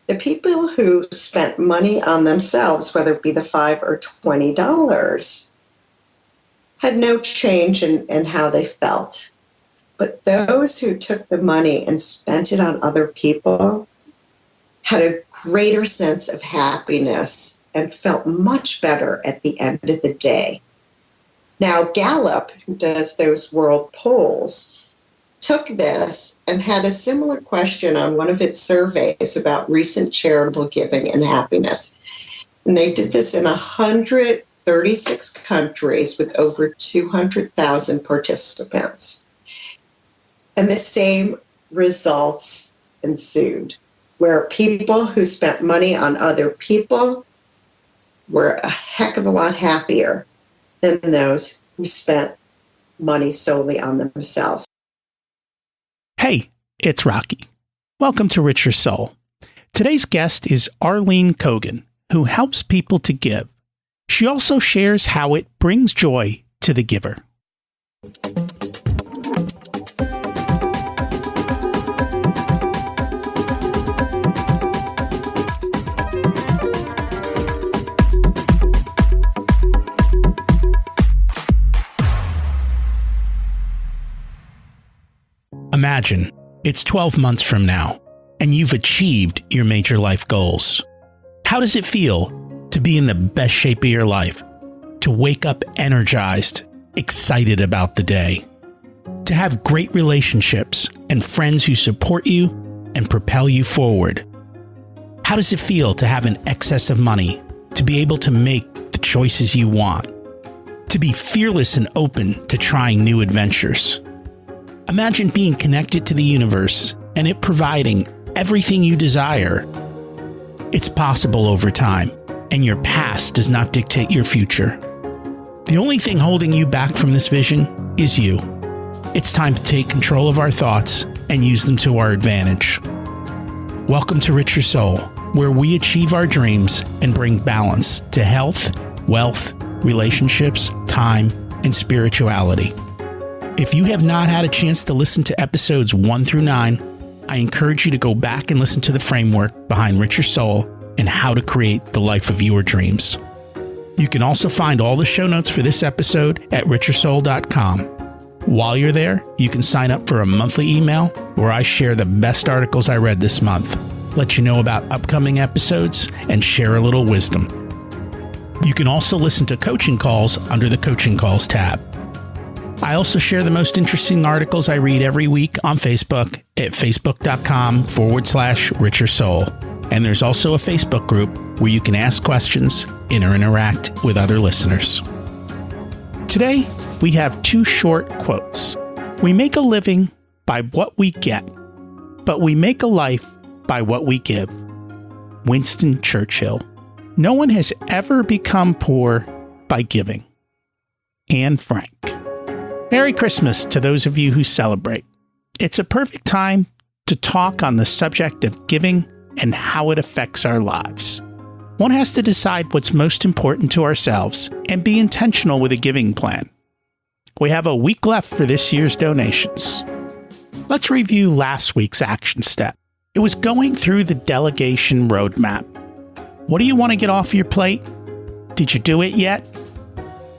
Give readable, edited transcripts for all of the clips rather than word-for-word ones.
The people who spent money on themselves, whether it be the $5 or $20, had no change in how they felt. But those who took the money and spent it on other people had a greater sense of happiness and felt much better at the end of the day. Now, Gallup, who does those world polls, took this and had a similar question on one of its surveys about recent charitable giving and happiness. And they did this in 136 countries with over 200,000 participants. And the same results ensued, where people who spent money on other people were a heck of a lot happier than those who spent money solely on themselves. Hey, it's Rocky. Welcome to Richer Soul. Today's guest is Arlene Cogen, who helps people to give. She also shares how it brings joy to the giver. Imagine it's 12 months from now, and you've achieved your major life goals. How does it feel to be in the best shape of your life? To wake up energized, excited about the day? To have great relationships and friends who support you and propel you forward? How does it feel to have an excess of money, to be able to make the choices you want? To be fearless and open to trying new adventures? Imagine being connected to the universe and it providing everything you desire. It's possible over time, and your past does not dictate your future. The only thing holding you back from this vision is you. It's time to take control of our thoughts and use them to our advantage. Welcome to Richer Soul, where we achieve our dreams and bring balance to health, wealth, relationships, time, and spirituality. If you have not had a chance to listen to episodes 1 through 9, I encourage you to go back and listen to the framework behind Richer Soul and how to create the life of your dreams. You can also find all the show notes for this episode at richersoul.com. While you're there, you can sign up for a monthly email where I share the best articles I read this month, let you know about upcoming episodes, and share a little wisdom. You can also listen to coaching calls under the Coaching Calls tab. I also share the most interesting articles I read every week on Facebook at facebook.com/Richer Soul. And there's also a Facebook group where you can ask questions and interact with other listeners. Today, we have 2 short quotes. We make a living by what we get, but we make a life by what we give. Winston Churchill. No one has ever become poor by giving. Anne Frank. Merry Christmas to those of you who celebrate. It's a perfect time to talk on the subject of giving and how it affects our lives. One has to decide what's most important to ourselves and be intentional with a giving plan. We have a week left for this year's donations. Let's review last week's action step. It was going through the delegation roadmap. What do you want to get off your plate? Did you do it yet?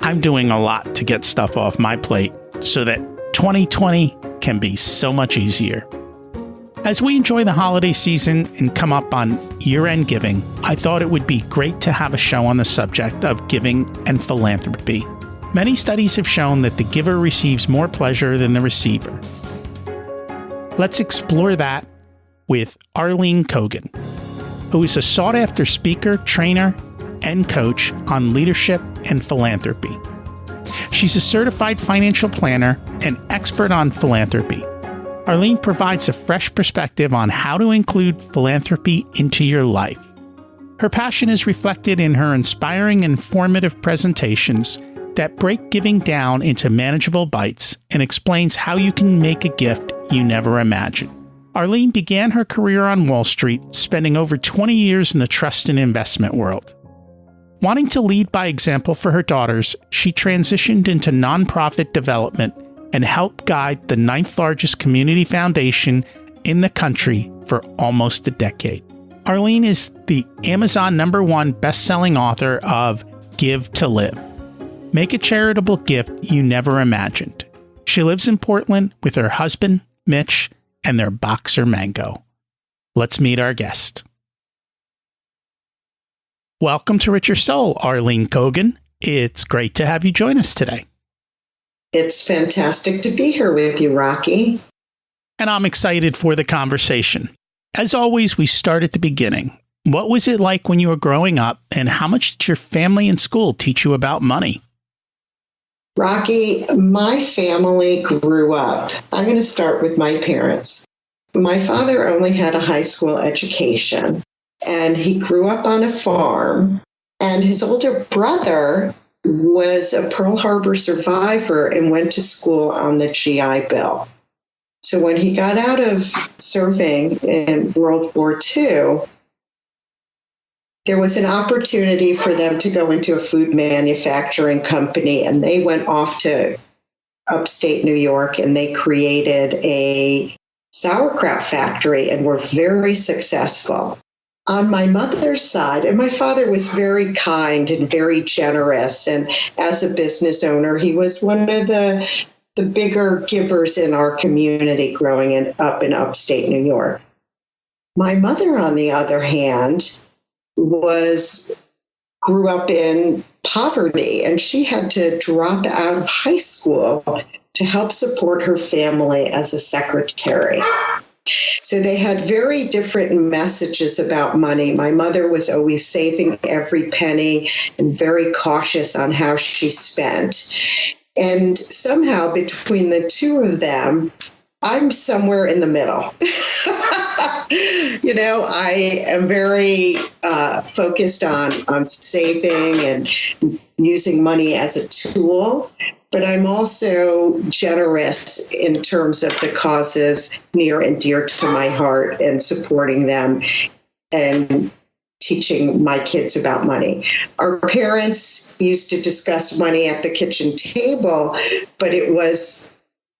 I'm doing a lot to get stuff off my plate so that 2020 can be so much easier. As we enjoy the holiday season and come up on year-end giving, I thought it would be great to have a show on the subject of giving and philanthropy. Many studies have shown that the giver receives more pleasure than the receiver. Let's explore that with Arlene Cogen, who is a sought-after speaker, trainer, and coach on leadership and philanthropy. She's a certified financial planner and expert on philanthropy. Arlene provides a fresh perspective on how to include philanthropy into your life. Her passion is reflected in her inspiring and informative presentations that break giving down into manageable bites and explains how you can make a gift you never imagined. Arlene began her career on Wall Street, spending over 20 years in the trust and investment world. Wanting to lead by example for her daughters, she transitioned into nonprofit development and helped guide the 9th largest community foundation in the country for almost a decade. Arlene is the Amazon #1 best-selling author of Give to Live. Make a charitable gift you never imagined. She lives in Portland with her husband, Mitch, and their boxer Mango. Let's meet our guest. Welcome to Richer Soul, Arlene Cogen. It's great to have you join us today. It's fantastic to be here with you, Rocky. And I'm excited for the conversation. As always, we start at the beginning. What was it like when you were growing up, and how much did your family and school teach you about money? Rocky, my family grew up. I'm going to start with my parents. My father only had a high school education, and he grew up on a farm, and his older brother was a Pearl Harbor survivor and went to school on the GI Bill. So when he got out of serving in World War II, there was an opportunity for them to go into a food manufacturing company, and they went off to upstate New York and they created a sauerkraut factory and were very successful. On my mother's side, and my father was very kind and very generous, and as a business owner, he was one of the bigger givers in our community growing up in upstate New York. My mother, on the other hand, grew up in poverty, and she had to drop out of high school to help support her family as a secretary. So they had very different messages about money. My mother was always saving every penny and very cautious on how she spent. And somehow between the two of them, I'm somewhere in the middle. I am very focused on saving and using money as a tool, but I'm also generous in terms of the causes near and dear to my heart and supporting them and teaching my kids about money. Our parents used to discuss money at the kitchen table, but it was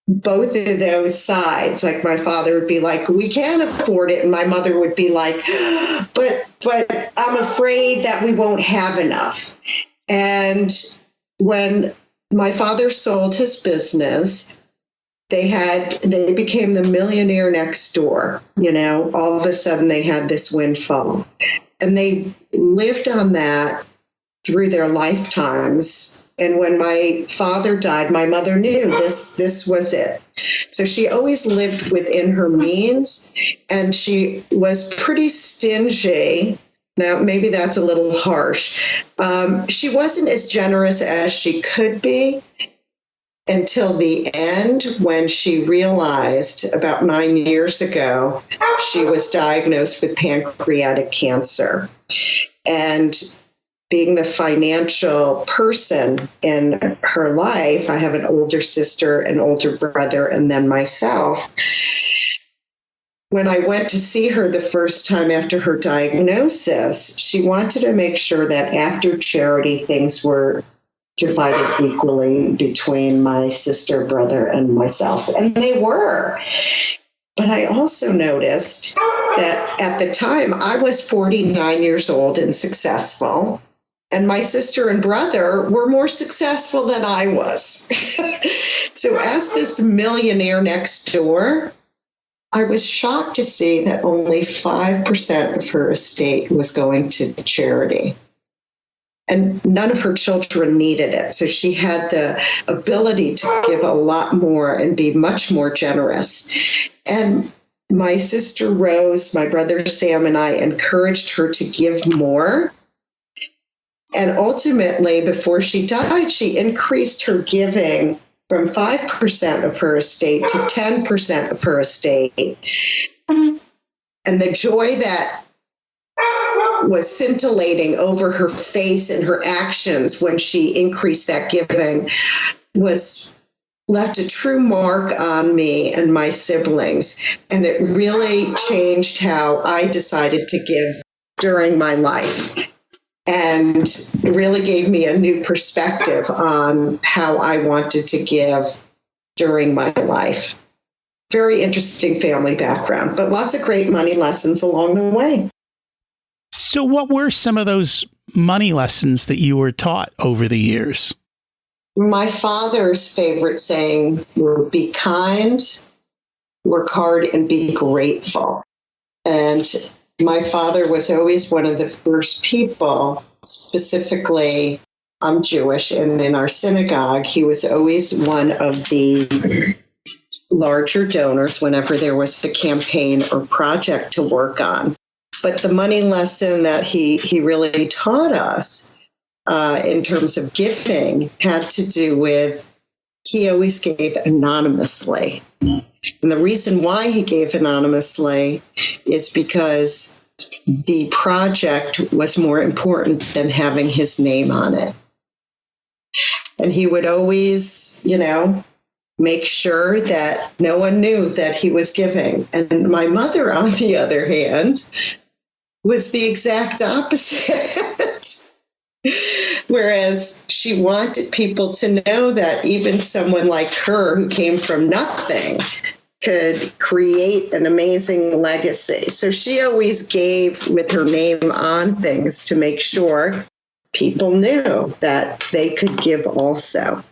both of those sides. Like my father would be like, we can't afford it. And my mother would be like, but I'm afraid that we won't have enough. And when my father sold his business, they became the millionaire next door. All of a sudden they had this windfall, and they lived on that through their lifetimes. And when my father died, my mother knew this was it. So she always lived within her means, and she was pretty stingy. Now, maybe that's a little harsh. She wasn't as generous as she could be until the end, when she realized about 9 years ago, she was diagnosed with pancreatic cancer. And being the financial person in her life, I have an older sister, an older brother, and then myself. When I went to see her the first time after her diagnosis, she wanted to make sure that after charity, things were divided equally between my sister, brother, and myself. And they were. But I also noticed that at the time, I was 49 years old and successful. And my sister and brother were more successful than I was. So as this millionaire next door, I was shocked to see that only 5% of her estate was going to charity. And none of her children needed it. So she had the ability to give a lot more and be much more generous. And my sister Rose, my brother Sam, and I encouraged her to give more. And ultimately, before she died, she increased her giving from 5% of her estate to 10% of her estate. And the joy that was scintillating over her face and her actions when she increased that giving left a true mark on me and my siblings. And it really changed how I decided to give during my life. And it really gave me a new perspective on how I wanted to give during my life. Very interesting family background, but lots of great money lessons along the way. So what were some of those money lessons that you were taught over the years? My father's favorite sayings were be kind, work hard, and be grateful. And my father was always one of the first people, specifically, I'm Jewish, and in our synagogue, he was always one of the larger donors whenever there was a campaign or project to work on. But the money lesson that he really taught us in terms of giving had to do with he always gave anonymously. And the reason why he gave anonymously is because the project was more important than having his name on it. And he would always, make sure that no one knew that he was giving. And my mother, on the other hand, was the exact opposite. Whereas she wanted people to know that even someone like her who came from nothing could create an amazing legacy. So she always gave with her name on things to make sure people knew that they could give also.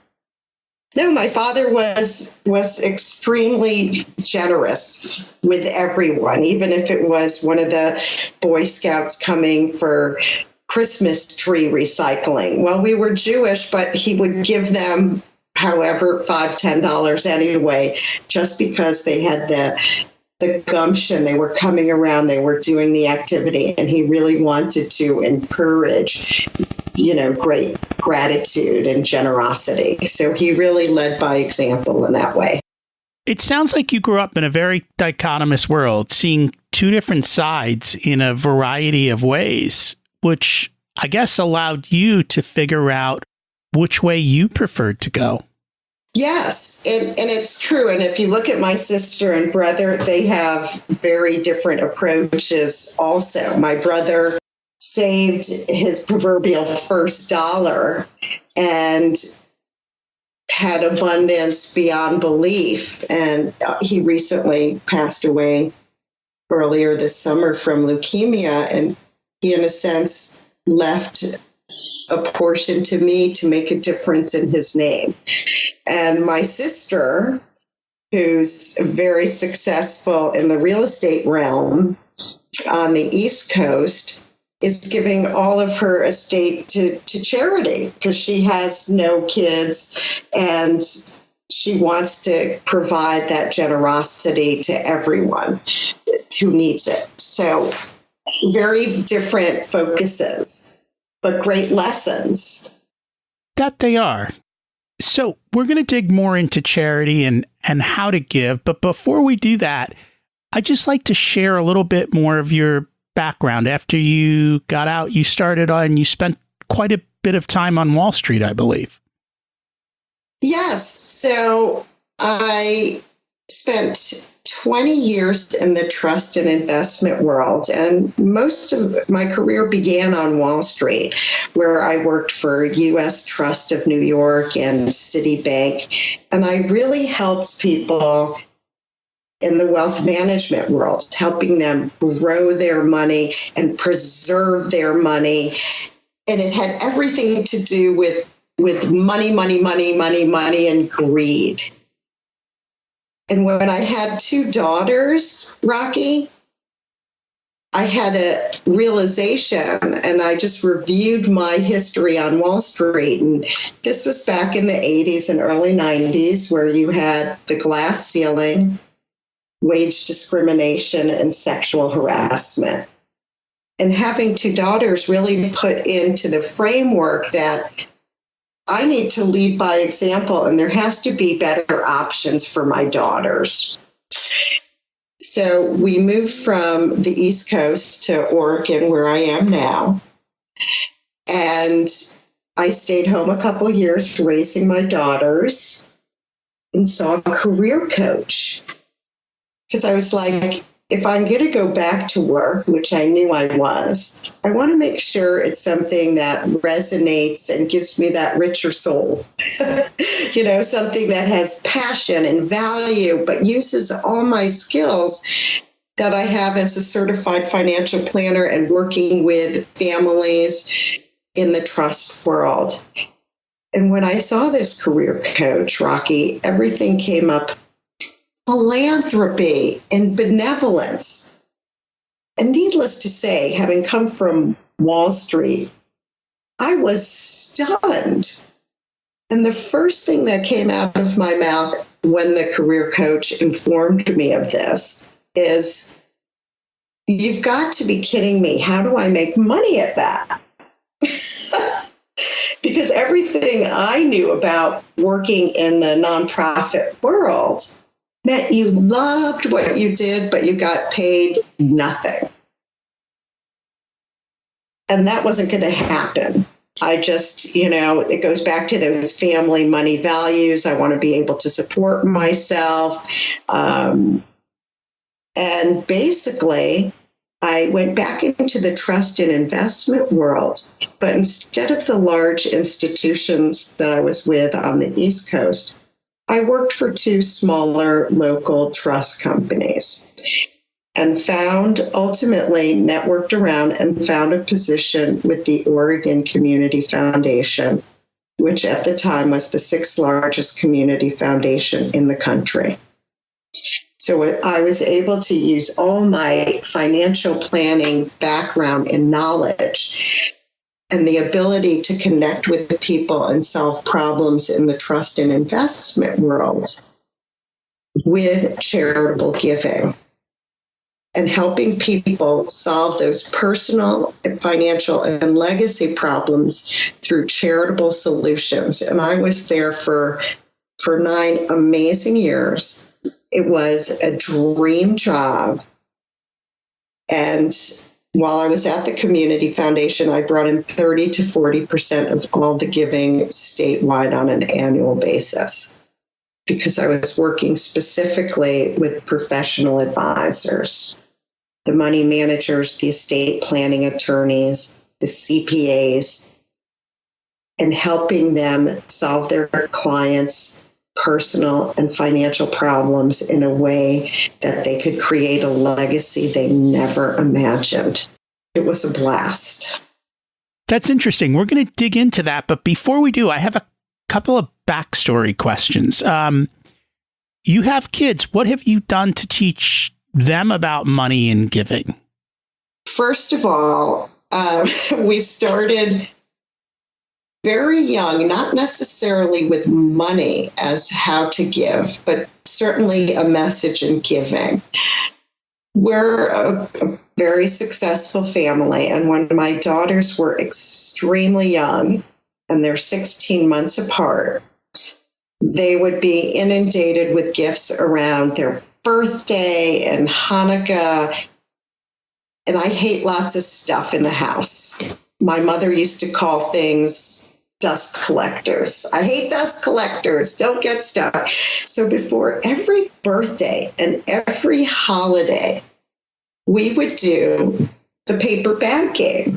No, my father was extremely generous with everyone, even if it was one of the Boy Scouts coming for Christmas tree recycling. Well, we were Jewish, but he would give them, however, $5-10 anyway, just because they had the gumption. They were coming around, they were doing the activity, and he really wanted to encourage, great gratitude and generosity. So he really led by example in that way. It sounds like you grew up in a very dichotomous world, seeing two different sides in a variety of ways, which I guess allowed you to figure out which way you preferred to go. Yes, and it's true. And if you look at my sister and brother, they have very different approaches also. My brother saved his proverbial first dollar and had abundance beyond belief. And he recently passed away earlier this summer from leukemia. And he, in a sense, left a portion to me to make a difference in his name. And my sister, who's very successful in the real estate realm on the East Coast, is giving all of her estate to charity because she has no kids and she wants to provide that generosity to everyone who needs it. So very different focuses, but great lessons. That they are. So we're going to dig more into charity and how to give. But before we do that, I'd just like to share a little bit more of your background. After you got out, you spent quite a bit of time on Wall Street, I believe. Yes. So I spent 20 years in the trust and investment world, and most of my career began on Wall Street, where I worked for U.S. Trust of New York and Citibank, and I really helped people in the wealth management world, helping them grow their money and preserve their money. And it had everything to do with money, and greed. And when I had two daughters, Rocky, I had a realization, and I just reviewed my history on Wall Street. And this was back in the 80s and early 90s, where you had the glass ceiling, wage discrimination, and sexual harassment. And having two daughters really put into the framework that I need to lead by example, and there has to be better options for my daughters. So we moved from the East Coast to Oregon, where I am now. And I stayed home a couple of years raising my daughters and saw a career coach. Because I was like, if I'm going to go back to work, which I knew I was, I want to make sure it's something that resonates and gives me that richer soul. Something that has passion and value, but uses all my skills that I have as a certified financial planner and working with families in the trust world. And when I saw this career coach, Rocky, everything came up: philanthropy and benevolence. And needless to say, having come from Wall Street, I was stunned. And the first thing that came out of my mouth when the career coach informed me of this is, "You've got to be kidding me. How do I make money at that?" Because everything I knew about working in the nonprofit world meant you loved what you did, but you got paid nothing. And that wasn't going to happen. I just, it goes back to those family money values. I want to be able to support myself. And basically, I went back into the trust and investment world, but instead of the large institutions that I was with on the East Coast, I worked for 2 smaller local trust companies and ultimately networked around and found a position with the Oregon Community Foundation, which at the time was the 6th largest community foundation in the country. So I was able to use all my financial planning background and knowledge and the ability to connect with the people and solve problems in the trust and investment world with charitable giving and helping people solve those personal, financial, and legacy problems through charitable solutions. And I was there for 9 amazing years. It was a dream job. And while I was at the Community Foundation, I brought in 30 to 40% of all the giving statewide on an annual basis because I was working specifically with professional advisors, the money managers, the estate planning attorneys, the CPAs, and helping them solve their clients' personal and financial problems in a way that they could create a legacy they never imagined. It was a blast. That's interesting. We're going to dig into that. But before we do, I have a couple of backstory questions. You have kids. What have you done to teach them about money and giving? First of all, we started very young, not necessarily with money as how to give, but certainly a message in giving. We're a very successful family, and when my daughters were extremely young, and they're 16 months apart, they would be inundated with gifts around their birthday and Hanukkah, and I hate lots of stuff in the house. My mother used to call things dust collectors. I hate dust collectors. Don't get stuff. So before every birthday and every holiday, we would do the paper bag game.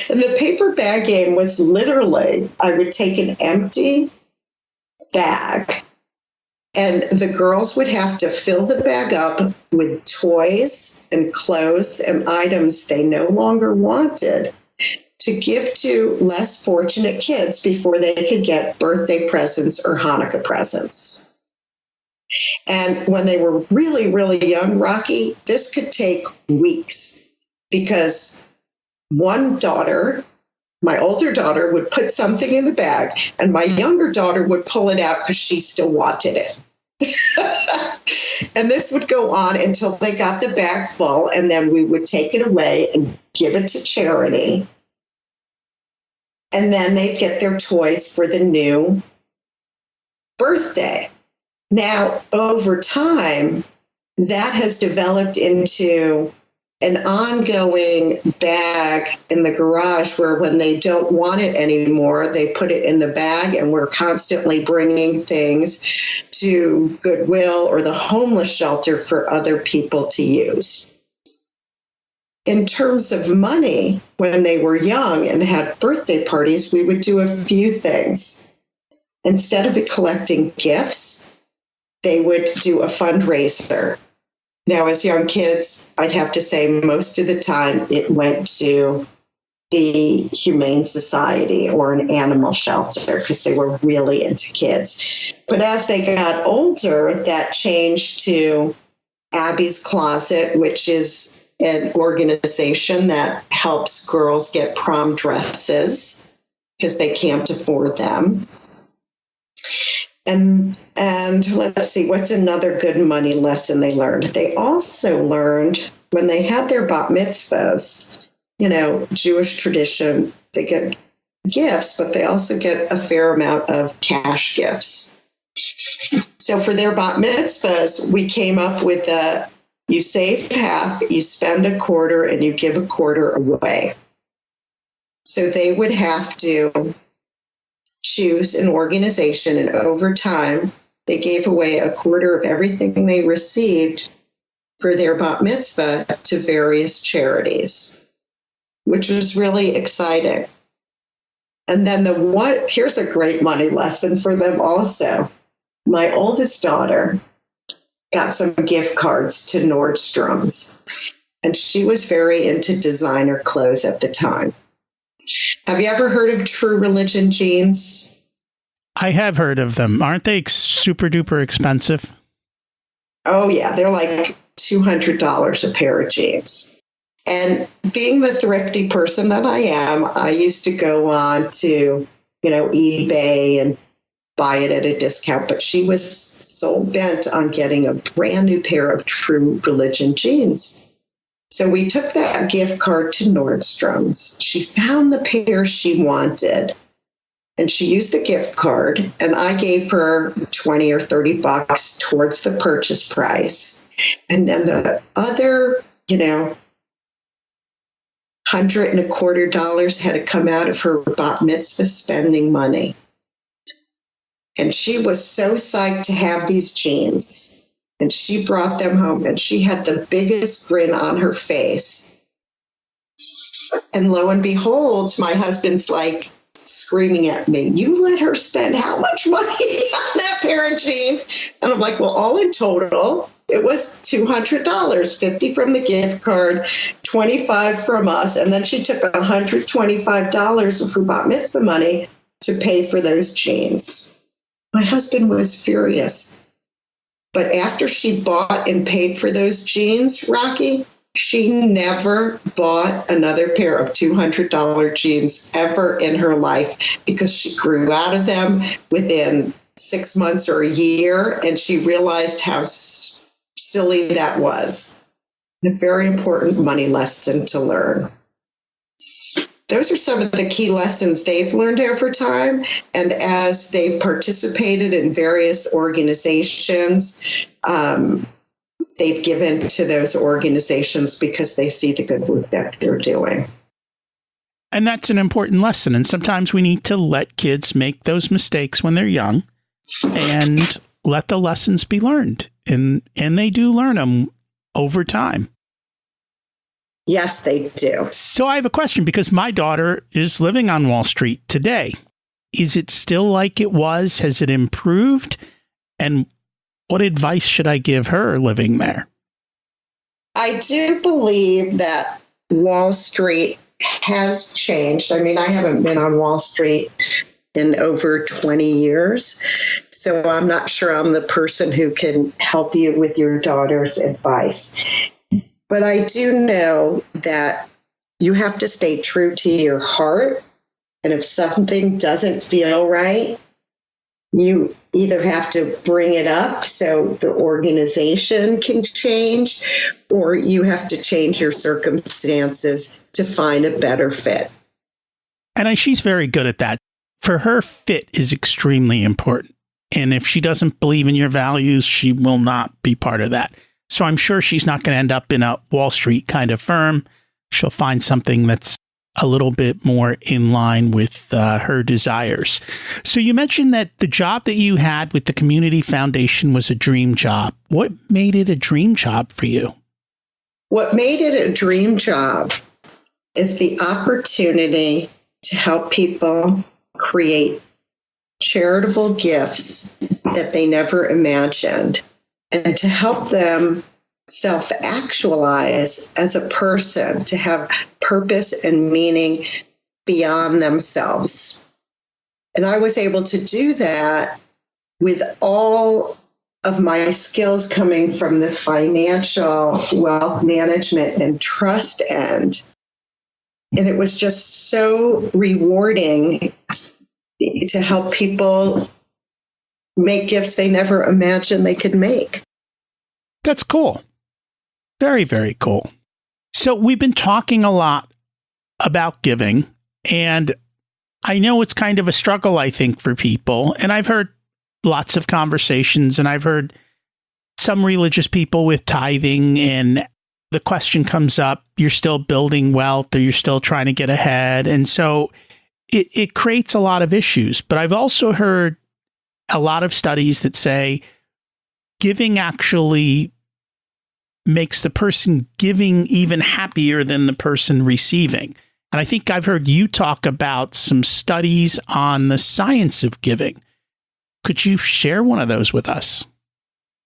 And the paper bag game was literally, I would take an empty bag and the girls would have to fill the bag up with toys and clothes and items they no longer wanted to give to less fortunate kids before they could get birthday presents or Hanukkah presents. And when they were really, really young, Rocky, this could take weeks because one daughter, my older daughter, would put something in the bag and my younger daughter would pull it out because she still wanted it. And this would go on until they got the bag full, and then we would take it away and give it to charity. And then they'd get their toys for the new birthday. Now, over time, that has developed into an ongoing bag in the garage where when they don't want it anymore, they put it in the bag, and we're constantly bringing things to Goodwill or the homeless shelter for other people to use. In terms of money, when they were young and had birthday parties, we would do a few things. Instead of collecting gifts, they would do a fundraiser. Now, as young kids, I'd have to say most of the time it went to the Humane Society or an animal shelter because they were really into kids. But as they got older, that changed to Abby's Closet, which is an organization that helps girls get prom dresses because they can't afford them. And let's see, what's another good money lesson they learned? They also learned when they had their bat mitzvahs, Jewish tradition, they get gifts, but they also get a fair amount of cash gifts. So for their bat mitzvahs, we came up with you save half, you spend a quarter, and you give a quarter away. So they would have to choose an organization, and over time, they gave away a quarter of everything they received for their bat mitzvah to various charities, which was really exciting. And then here's a great money lesson for them also. My oldest daughter got some gift cards to Nordstrom's, and she was very into designer clothes at the time. Have you ever heard of True Religion jeans? I have heard of them. Aren't they super duper expensive? Oh, yeah. They're like $200 a pair of jeans. And being the thrifty person that I am, I used to go on to, eBay and buy it at a discount. But she was so bent on getting a brand new pair of True Religion jeans. So we took that gift card to Nordstrom's. She found the pair she wanted, and she used the gift card, and I gave her $20 or $30 towards the purchase price. And then the other, $125 had to come out of her bat mitzvah spending money. And she was so psyched to have these jeans. And she brought them home, and she had the biggest grin on her face. And lo and behold, my husband's like screaming at me, "You let her spend how much money on that pair of jeans?" And I'm like, well, all in total, it was $200, $50 from the gift card, $25 from us. And then she took $125 of her bat mitzvah money to pay for those jeans. My husband was furious. But after she bought and paid for those jeans, Rocky, she never bought another pair of $200 jeans ever in her life because she grew out of them within 6 months or a year, and she realized how silly that was. A very important money lesson to learn. Those are some of the key lessons they've learned over time. And as they've participated in various organizations, they've given to those organizations because they see the good work that they're doing. And that's an important lesson. And sometimes we need to let kids make those mistakes when they're young and let the lessons be learned. And they do learn them over time. Yes, they do. So I have a question because my daughter is living on Wall Street today. Is it still like it was? Has it improved? And what advice should I give her living there? I do believe that Wall Street has changed. I mean, I haven't been on Wall Street in over 20 years, so I'm not sure I'm the person who can help you with your daughter's advice. But I do know that you have to stay true to your heart. And if something doesn't feel right, you either have to bring it up so the organization can change, or you have to change your circumstances to find a better fit. And she's very good at that. For her, fit is extremely important. And if she doesn't believe in your values, she will not be part of that. So I'm sure she's not going to end up in a Wall Street kind of firm. She'll find something that's a little bit more in line with her desires. So you mentioned that the job that you had with the Community Foundation was a dream job. What made it a dream job for you? What made it a dream job is the opportunity to help people create charitable gifts that they never imagined, and to help them self-actualize as a person, to have purpose and meaning beyond themselves. And I was able to do that with all of my skills coming from the financial wealth management and trust end. And it was just so rewarding to help people make gifts they never imagined they could make. That's cool. Very, very cool. So we've been talking a lot about giving, and I know it's kind of a struggle, I think, for people. And I've heard lots of conversations, and I've heard some religious people with tithing, and the question comes up, you're still building wealth or you're still trying to get ahead. And so it creates a lot of issues. But I've also heard a lot of studies that say giving actually makes the person giving even happier than the person receiving. And I think I've heard you talk about some studies on the science of giving. Could you share one of those with us?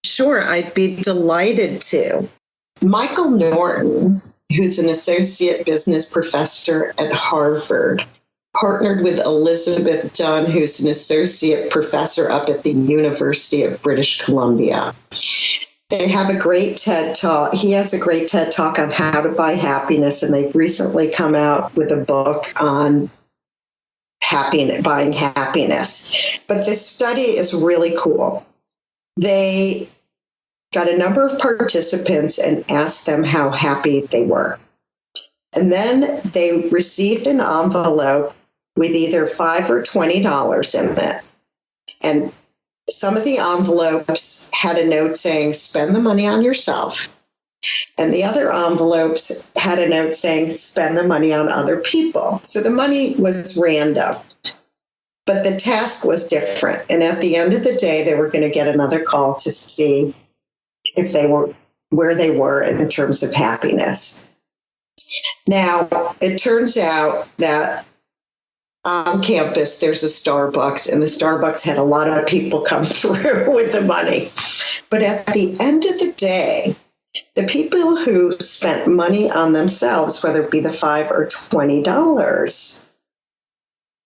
Sure, I'd be delighted to. Michael Norton, who's an associate business professor at Harvard, partnered with Elizabeth Dunn, who's an associate professor up at the University of British Columbia. They have a great TED Talk. He has a great TED Talk on how to buy happiness, and they've recently come out with a book on buying happiness. But this study is really cool. They got a number of participants and asked them how happy they were. And then they received an envelope with either $5 or $20 in it. And some of the envelopes had a note saying, spend the money on yourself. And the other envelopes had a note saying, spend the money on other people. So the money was random, but the task was different. And at the end of the day, they were going to get another call to see if they were where they were in terms of happiness. Now, it turns out that on campus, there's a Starbucks, and the Starbucks had a lot of people come through with the money. But at the end of the day, the people who spent money on themselves, whether it be the $5 or $20,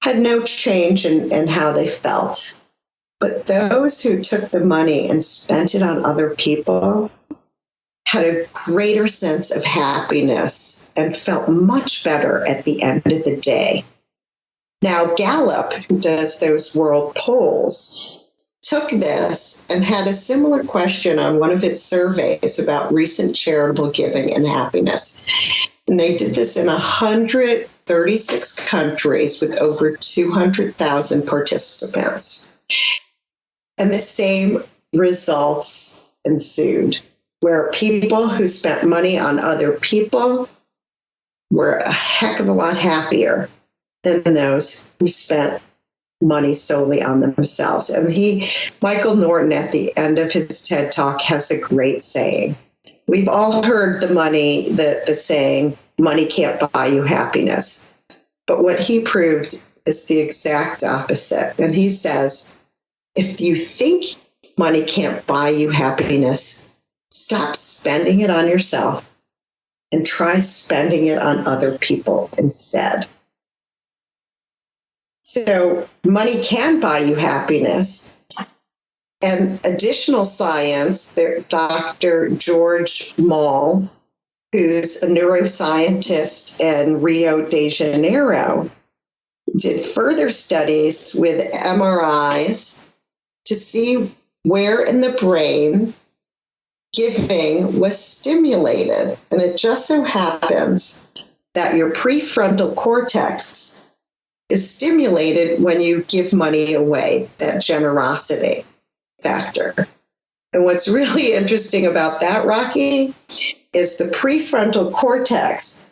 had no change in how they felt. But those who took the money and spent it on other people had a greater sense of happiness and felt much better at the end of the day. Now, Gallup, who does those world polls, took this and had a similar question on one of its surveys about recent charitable giving and happiness. And they did this in 136 countries with over 200,000 participants. And the same results ensued, where people who spent money on other people were a heck of a lot happier than those who spent money solely on themselves. And Michael Norton, at the end of his TED Talk, has a great saying. We've all heard the saying, money can't buy you happiness. But what he proved is the exact opposite. And he says, if you think money can't buy you happiness, stop spending it on yourself and try spending it on other people instead. So money can buy you happiness. And additional science, Dr. George Mall, who's a neuroscientist in Rio de Janeiro, did further studies with MRIs to see where in the brain giving was stimulated. And it just so happens that your prefrontal cortex is stimulated when you give money away, that generosity factor. And what's really interesting about that, Rocky, is the prefrontal cortex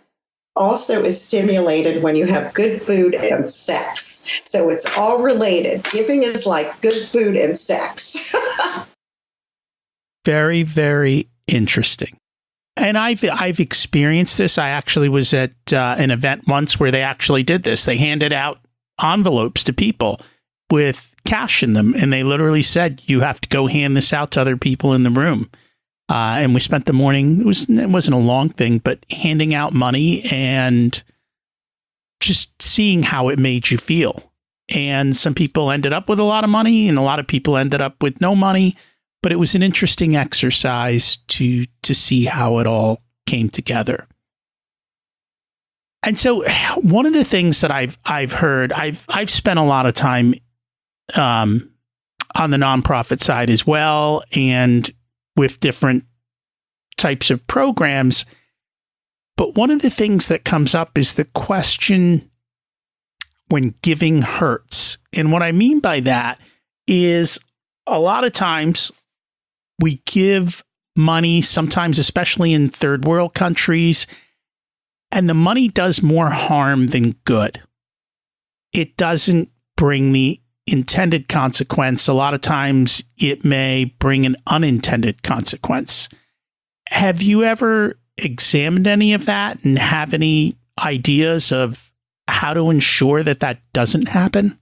also is stimulated when you have good food and sex. So it's all related. Giving is like good food and sex. Very, very interesting. And I've experienced this. I actually was at an event once where they actually did this. They handed out envelopes to people with cash in them, and they literally said, you have to go hand this out to other people in the room. And we spent the morning, it wasn't a long thing, but handing out money and just seeing how it made you feel. And some people ended up with a lot of money and a lot of people ended up with no money. But it was an interesting exercise to see how it all came together. And so one of the things that I've heard, I've spent a lot of time on the nonprofit side as well, and with different types of programs. But one of the things that comes up is the question when giving hurts. And what I mean by that is a lot of times we give money, sometimes especially in third world countries, and the money does more harm than good. It doesn't bring the intended consequence. A lot of times it may bring an unintended consequence. Have you ever examined any of that and have any ideas of how to ensure that that doesn't happen?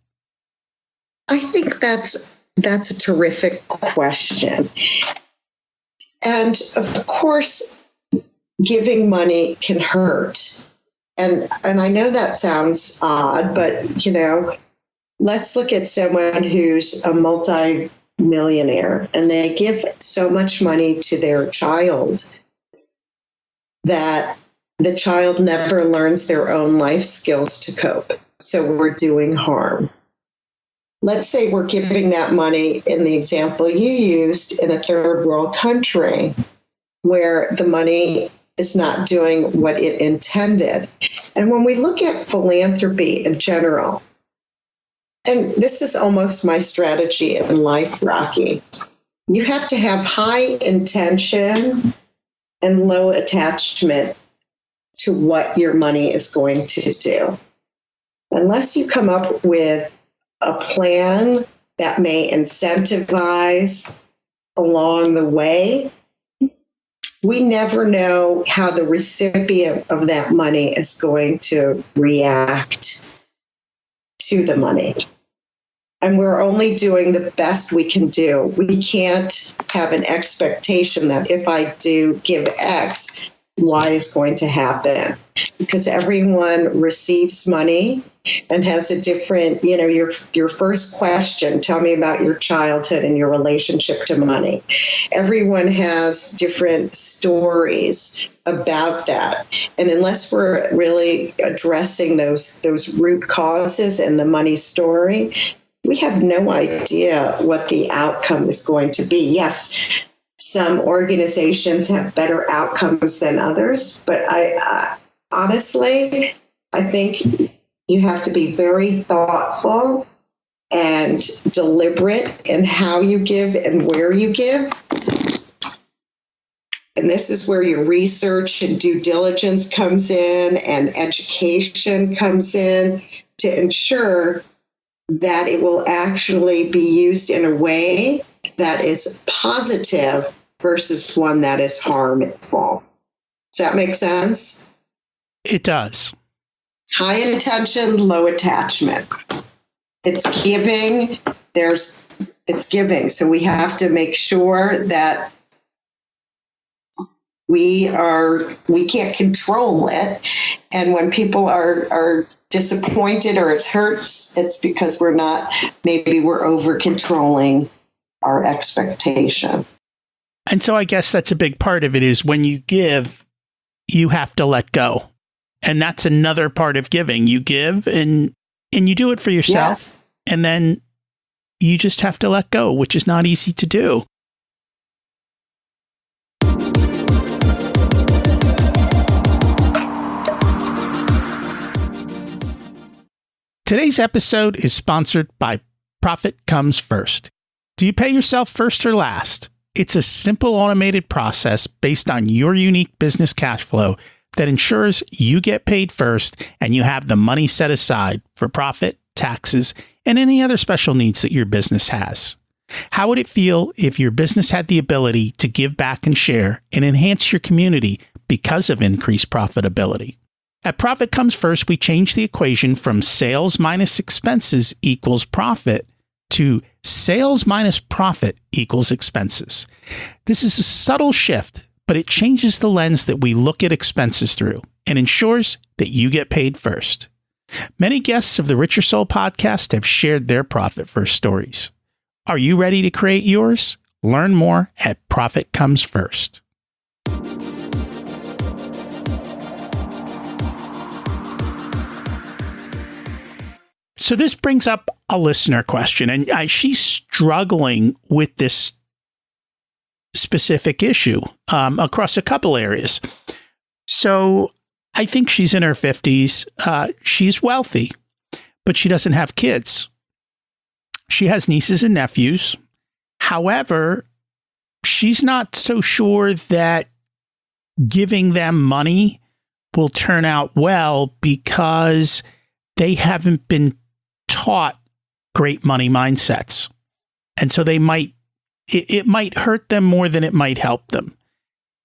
I think that's a terrific question. And of course, giving money can hurt. And I know that sounds odd, but let's look at someone who's a multi-millionaire and they give so much money to their child that the child never learns their own life skills to cope. So we're doing harm. Let's say we're giving that money in the example you used in a third world country where the money is not doing what it intended. And when we look at philanthropy in general, and this is almost my strategy in life, Rocky, you have to have high intention and low attachment to what your money is going to do. Unless you come up with a plan that may incentivize along the way, we never know how the recipient of that money is going to react to the money. And we're only doing the best we can do. We can't have an expectation that if I do give X, Y is going to happen, because everyone receives money and has a different, your first question, tell me about your childhood and your relationship to money. Everyone has different stories about that. And unless we're really addressing those root causes in the money story, we have no idea what the outcome is going to be. Yes, some organizations have better outcomes than others, but I honestly, I think you have to be very thoughtful and deliberate in how you give and where you give. And this is where your research and due diligence comes in and education comes in to ensure that it will actually be used in a way that is positive versus one that is harmful. Does that make sense? It does. High intention, low attachment. It's giving. It's giving. So we have to make sure that we can't control it. And when people are disappointed or it hurts, it's because maybe we're over controlling our expectation. And so I guess that's a big part of it is when you give, you have to let go. And that's another part of giving. You give and you do it for yourself. Yes. And then you just have to let go, which is not easy to do. Today's episode is sponsored by Profit Comes First. Do you pay yourself first or last? It's a simple automated process based on your unique business cash flow that ensures you get paid first and you have the money set aside for profit, taxes, and any other special needs that your business has. How would it feel if your business had the ability to give back and share and enhance your community because of increased profitability? At Profit Comes First, we change the equation from sales minus expenses equals profit to sales minus profit equals expenses. This is a subtle shift, but it changes the lens that we look at expenses through and ensures that you get paid first. Many guests of the Richer Soul podcast have shared their profit first stories. Are you ready to create yours? Learn more at Profit Comes First. So this brings up a listener question, and she's struggling with this specific issue across a couple areas. So I think she's in her 50s. She's wealthy, but she doesn't have kids. She has nieces and nephews. However, she's not so sure that giving them money will turn out well because they haven't been taught great money mindsets. And so it might hurt them more than it might help them.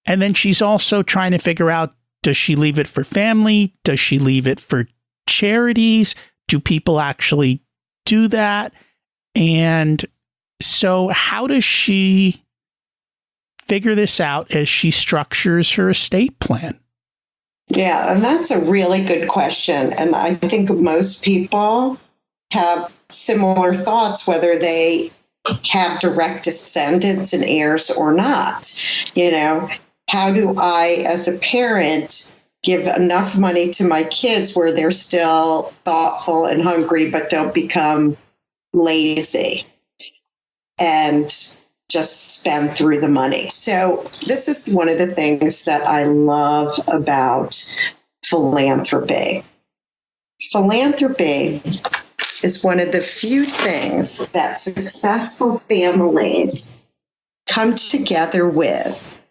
And then she's also trying to figure out, does she leave it for family? Does she leave it for charities? Do people actually do that? And so how does she figure this out as she structures her estate plan? Yeah, and that's a really good question. And I think most people have similar thoughts, whether they have direct descendants and heirs or not. You know, how do I, as a parent, give enough money to my kids where they're still thoughtful and hungry, but don't become lazy and just spend through the money? So this is one of the things that I love about philanthropy. Philanthropy is one of the few things that successful families come together with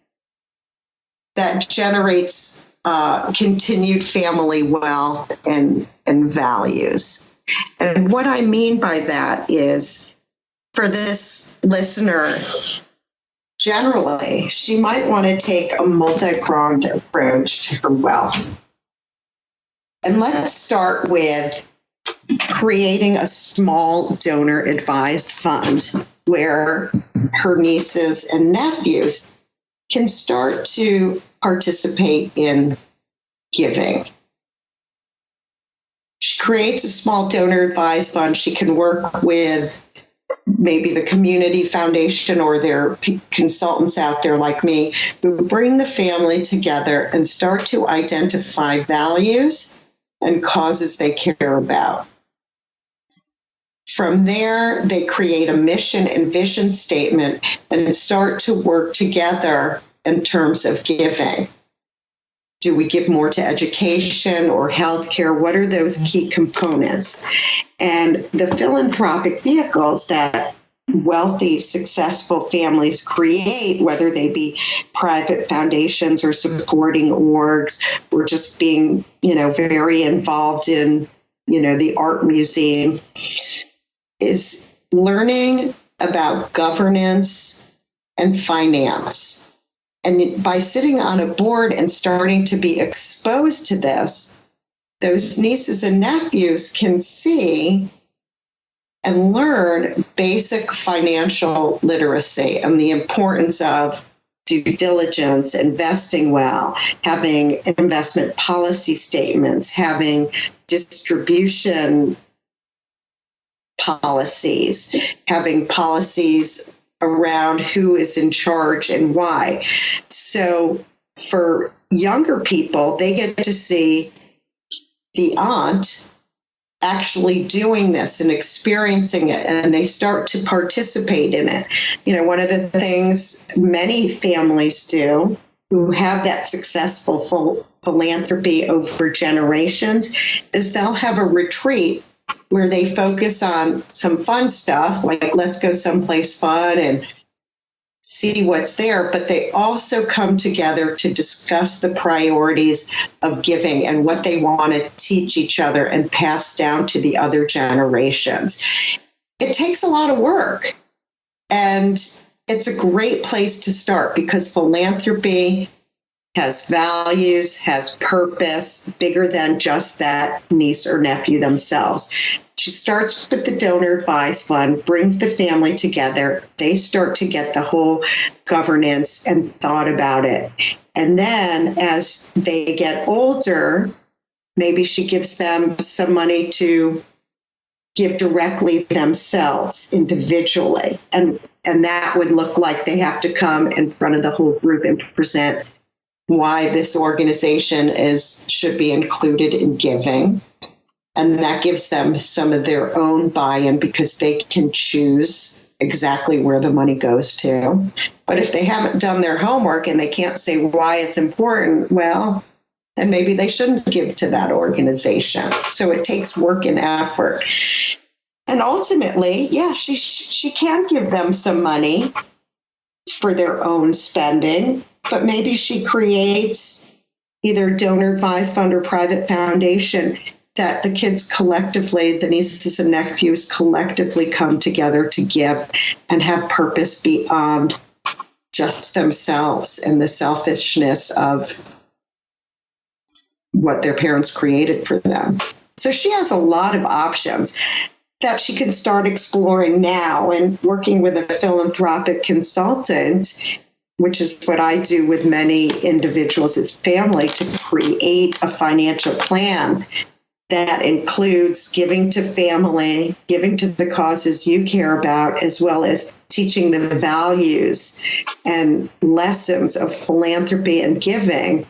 that generates continued family wealth and values. And what I mean by that is, for this listener, generally, she might want to take a multi-pronged approach to her wealth. And let's start with creating a small donor-advised fund where her nieces and nephews can start to participate in giving. She creates a small donor-advised fund. She can work with maybe the community foundation or their consultants out there like me, who bring the family together and start to identify values and causes they care about. From there, they create a mission and vision statement and start to work together in terms of giving. Do we give more to education or healthcare? What are those key components? And the philanthropic vehicles that wealthy, successful families create, whether they be private foundations or supporting orgs or just being, very involved in, the art museum, is learning about governance and finance. And by sitting on a board and starting to be exposed to this, those nieces and nephews can see and learn basic financial literacy and the importance of due diligence, investing well, having investment policy statements, having distribution policies, having policies around who is in charge and why. So for younger people, they get to see the aunt actually doing this and experiencing it, and they start to participate in it. One of the things many families do who have that successful philanthropy over generations is they'll have a retreat where they focus on some fun stuff, like let's go someplace fun and see what's there, but they also come together to discuss the priorities of giving and what they want to teach each other and pass down to the other generations. It takes a lot of work, and it's a great place to start because philanthropy has values, has purpose, bigger than just that niece or nephew themselves. She starts with the donor advised fund, brings the family together. They start to get the whole governance and thought about it. And then as they get older, maybe she gives them some money to give directly themselves individually. And that would look like they have to come in front of the whole group and present why this organization should be included in giving. And that gives them some of their own buy-in because they can choose exactly where the money goes to. But if they haven't done their homework and they can't say why it's important, well, then maybe they shouldn't give to that organization. So it takes work and effort. And ultimately, yeah, she can give them some money for their own spending, but maybe she creates either donor advised fund or private foundation that the kids collectively, the nieces and nephews collectively come together to give and have purpose beyond just themselves and the selfishness of what their parents created for them. So she has a lot of options that she can start exploring now, and working with a philanthropic consultant, which is what I do with many individuals as family, to create a financial plan that includes giving to family, giving to the causes you care about, as well as teaching the values and lessons of philanthropy and giving,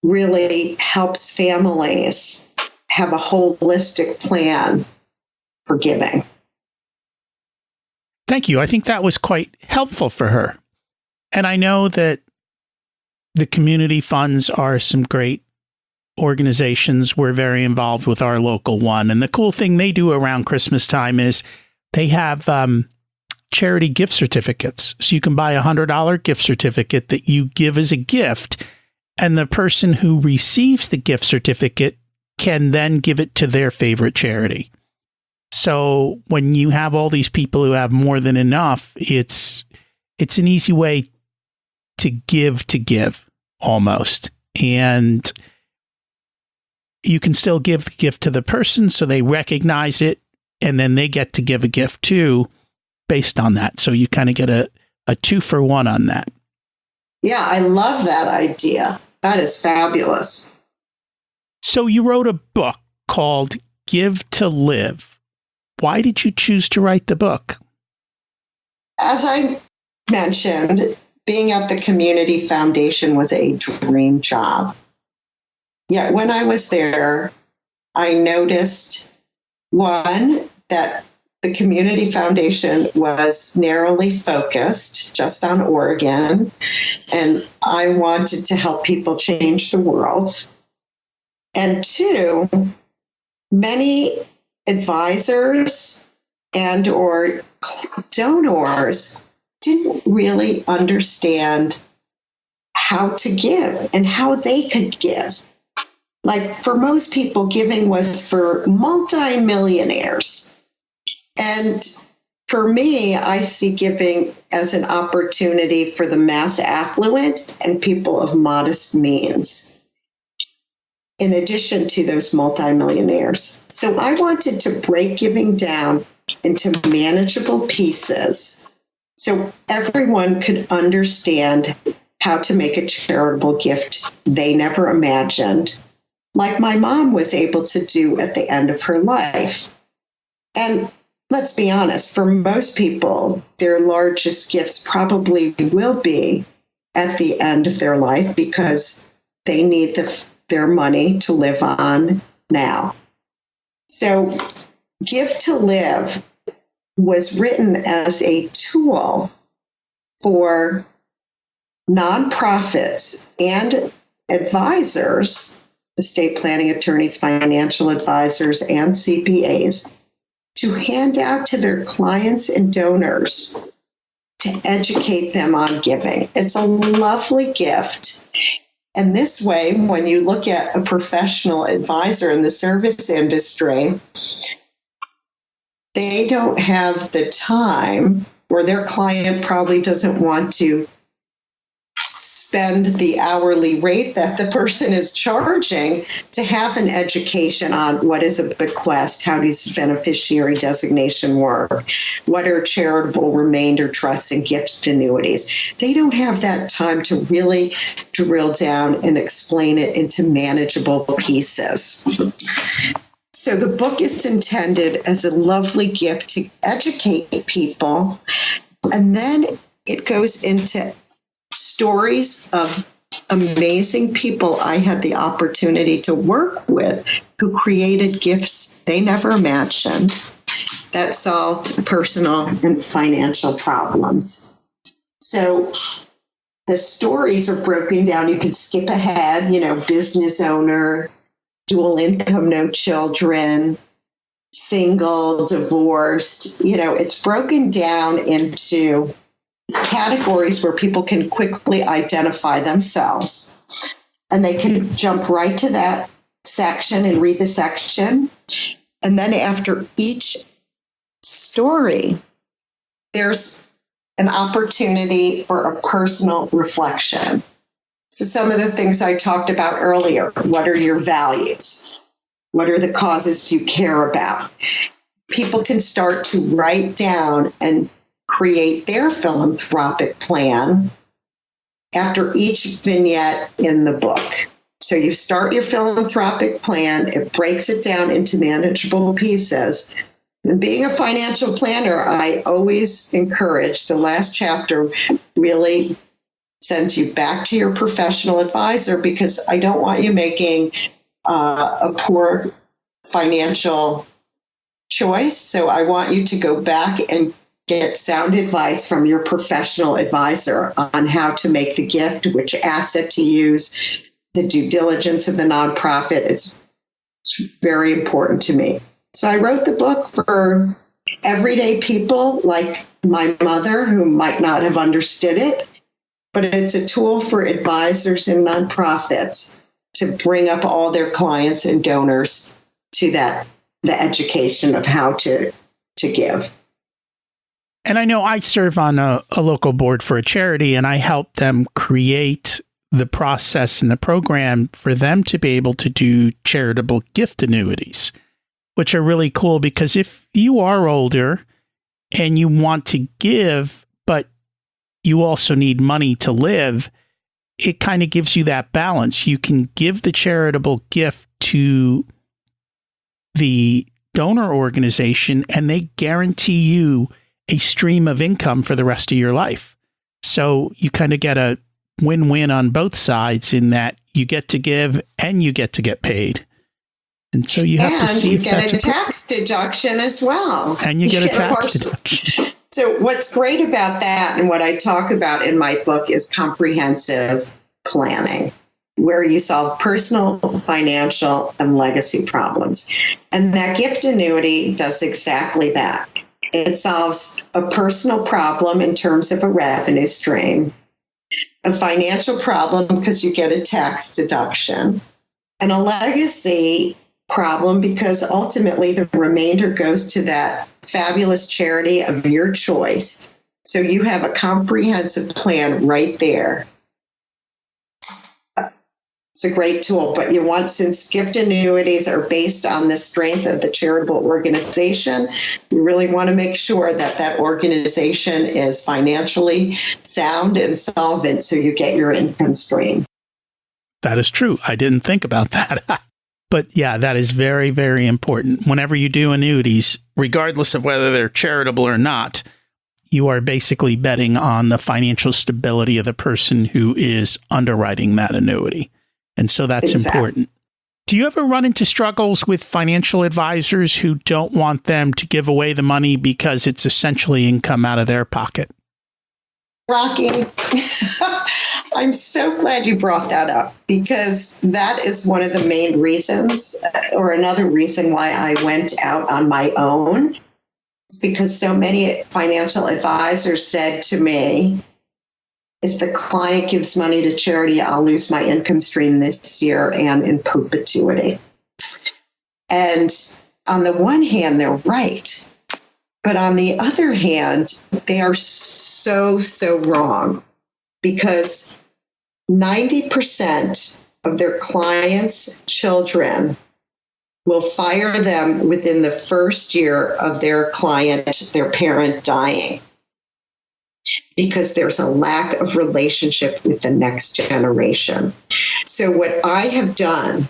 really helps families have a holistic plan for giving. Thank you. I think that was quite helpful for her. And I know that the community funds are some great organizations. We're very involved with our local one. And the cool thing they do around Christmas time is they have charity gift certificates. So you can buy a $100 gift certificate that you give as a gift. And the person who receives the gift certificate can then give it to their favorite charity. So when you have all these people who have more than enough, it's an easy way to give almost. And you can still give the gift to the person so they recognize it, and then they get to give a gift too based on that. So you kind of get a 2-for-1 on that. Yeah, I love that idea. That is fabulous. So you wrote a book called Give to Live. Why did you choose to write the book? As I mentioned, being at the community foundation was a dream job. Yet when I was there, I noticed, one, that the community foundation was narrowly focused just on Oregon, and I wanted to help people change the world. And two, many advisors and or donors didn't really understand how to give and how they could give. Like, for most people, giving was for multimillionaires. And for me, I see giving as an opportunity for the mass affluent and people of modest means, in addition to those multimillionaires. So I wanted to break giving down into manageable pieces so everyone could understand how to make a charitable gift they never imagined, like my mom was able to do at the end of her life. And let's be honest, for most people, their largest gifts probably will be at the end of their life because they need their money to live on now. So Give to Live was written as a tool for nonprofits and advisors, estate planning attorneys, financial advisors, and CPAs, to hand out to their clients and donors to educate them on giving. It's a lovely gift. And this way, when you look at a professional advisor in the service industry, they don't have the time, or their client probably doesn't want to spend the hourly rate that the person is charging to have an education on what is a bequest, how does beneficiary designation work, what are charitable remainder trusts and gift annuities. They don't have that time to really drill down and explain it into manageable pieces. So the book is intended as a lovely gift to educate people, and then it goes into stories of amazing people I had the opportunity to work with who created gifts they never imagined that solved personal and financial problems. So the stories are broken down. You can skip ahead, business owner, dual income, no children, single, divorced. It's broken down into categories where people can quickly identify themselves. And they can jump right to that section and read the section. And then after each story, there's an opportunity for a personal reflection. So some of the things I talked about earlier, what are your values? What are the causes you care about? People can start to write down and create their philanthropic plan after each vignette in the book. So you start your philanthropic plan, it breaks it down into manageable pieces. And being a financial planner, I always encourage the last chapter really sends you back to your professional advisor, because I don't want you making a poor financial choice. So I want you to go back and get sound advice from your professional advisor on how to make the gift, which asset to use, the due diligence of the nonprofit. It's very important to me. So I wrote the book for everyday people like my mother, who might not have understood it, but it's a tool for advisors and nonprofits to bring up all their clients and donors to the education of how to give. And I know I serve on a local board for a charity, and I help them create the process and the program for them to be able to do charitable gift annuities, which are really cool, because if you are older and you want to give, but you also need money to live, it kind of gives you that balance. You can give the charitable gift to the donor organization, and they guarantee you a stream of income for the rest of your life. So you kind of get a win-win on both sides, in that you get to give and you get to get paid. And so you have to see if that's a tax deduction as well. And you get a tax deduction. So what's great about that, and what I talk about in my book, is comprehensive planning, where you solve personal, financial, and legacy problems. And that gift annuity does exactly that. It solves a personal problem in terms of a revenue stream, a financial problem because you get a tax deduction, and a legacy problem because ultimately the remainder goes to that fabulous charity of your choice. So you have a comprehensive plan right there. It's a great tool, but since gift annuities are based on the strength of the charitable organization, you really want to make sure that that organization is financially sound and solvent, so you get your income stream. That is true. I didn't think about that. But yeah, that is very, very important. Whenever you do annuities, regardless of whether they're charitable or not, you are basically betting on the financial stability of the person who is underwriting that annuity. And so that's important. Do you ever run into struggles with financial advisors who don't want them to give away the money because it's essentially income out of their pocket? Rocky, I'm so glad you brought that up, because that is one of the main reasons, or another reason why I went out on my own. It's because so many financial advisors said to me, if the client gives money to charity, I'll lose my income stream this year and in perpetuity. And on the one hand, they're right. But on the other hand, they are so wrong, because 90% of their clients' children will fire them within the first year of their parent dying, because there's a lack of relationship with the next generation. So what I have done